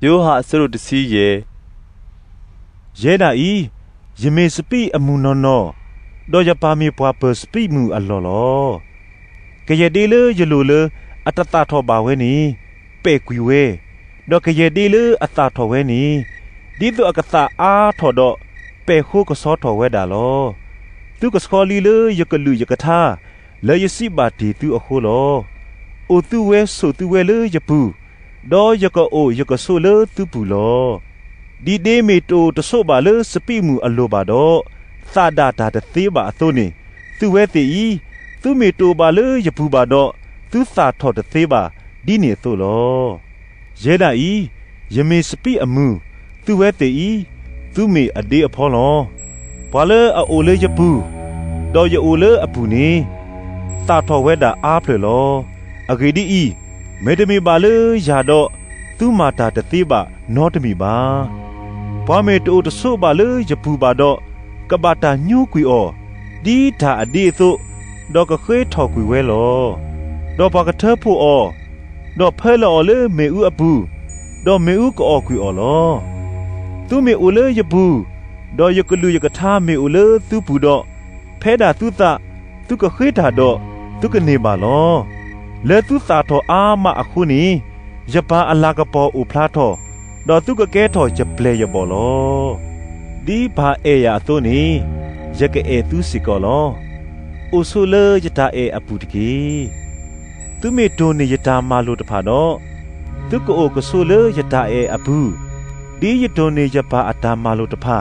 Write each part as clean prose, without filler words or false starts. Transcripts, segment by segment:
ယောဟာစရုတစီယေရဲနာဤယမေစပိအမှုနောနောတော့ရပါမီပွားပစပိမှုအလောလောကရဒီလေယလိုလေအတတထောပါဝဲနီပေကွီဝဲတော့ကရဒီလေအတထောဝဲနီဒီတော့အကတာအားထောတော့ပေခုကစောထောဝဲတာလောသူကစခေါ်လီလေယကလူယကထာလေယစီပါတီသူအခုလောအိုသူဝဲဆိုသူဝဲလေယပူတော့ယကအိုယကဆိုလေသူပူလောဒီဒေမီတိုတဆုပါလေစပိမှုအလိုပါတော့သာဒတာတသေးပါအသွနေသူဝဲတီသူမီတိုပါလေယပူပါတော့သူသာထော်တသေးပါဒီနေသို့လောရဲဒာဤယမေစပိအမှုသူဝဲတီသူမီအဒေအဖောလောဘာလေအိုလေယပူတော့ယအိုလေအပူနေသာထော်ဝဲတာအားဖလေလောအဂေဒီဤမေတမီပါလေယာတော့သူမာတာတသေးပါနောတမီပါဘာမေတိုတဆုပါလေယပူပါတော့ကဘာတာညူကွီအောဒီတာအဒီသို့တော့ကခွေးထော်ကွီဝဲလောတော့ဘာကထဖို့အောတော့ဖဲလောလေမေဥအပူတော့မေဥကောကွီအောလောသူမေဥလေယပူတော့ယကလူယကထားမေဥလေသူပူတော့ဖဲတာသူတာသူကခွေးတာတော့သူကနေပါလောလေသူသာထောအာမအခုနီယပါအလာကပေါ်ဥဖလာထောတော့သူကကဲထောယပလေယဘောလောဒီဘာအေယာသို့နီယကအေသူစီကောလောအိုဆိုလေယတာအေအပူတကေသူမေတိုနေယတာမာလို့တဖာတော့သူကအိုကဆိုလေယတာအေအပူဒီယတိုနေယပါအတာမာလို့တဖာ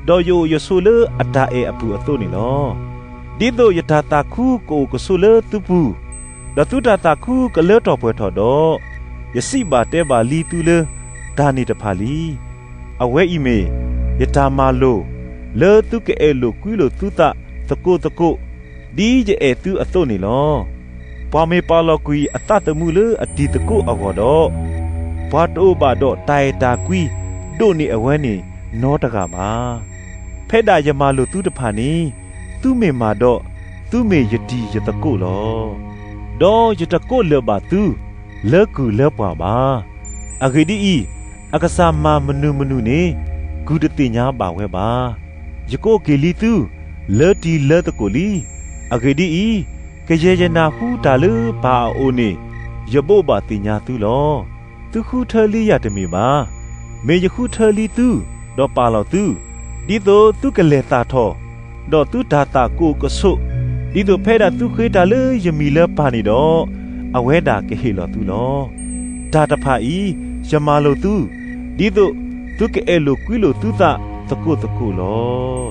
တော့ယိုယဆိုလေအတာအေအပူအသို့နီလောဒီတို့ယတာတာခုကိုကဆိုလေသူပူတော့သူတာတာခုကလေတော်ပွဲထော်တော့ယစီပါတဲပါလီသူလေဒါနေတဖာလီအဝဲဤမေယတာမာလိုလေသူကဲလိုကွီလိုသူတာတကုဒီကျဲသူအသွနေလောပွာမေပါလောကွီအတတမှုလေအဒီတကုအခေါ်တော့ဘာတိုဘာတော့တိုင်တာကွီတို့နေအဝဲနေနောတကပါဖဲ့တာယမလိုသူတဖာနေသူမေမာတော့သူမေယတိယတကုလောတော့ယတကုလေပါသူလေကူလေပွာပါအဂိဒီဤအကစားမမနုနေဂုဒတိညာပါဝဲပါယကိုကေလီသူလေတီလေတကိုလီအဂေဒီဤကရေရနာဟုတာလူဘာအိုနေယဘို့ပါတိညာသူလောသူခုထလီရတမီပါမေယခုထလီသူတော့ပါလောသူဒီတော့သူကလေတာထောတော့သူဒါတာကိုကဆုဒီတော့ဖဲတာသူခွေးတာလေယမီလေပါနေတော့အဝဲတာကဟေလောသူလောဒါတဖာဤယမလိုသူဒီတော့သူကဲလိုကွီလိုသူသာတကုလော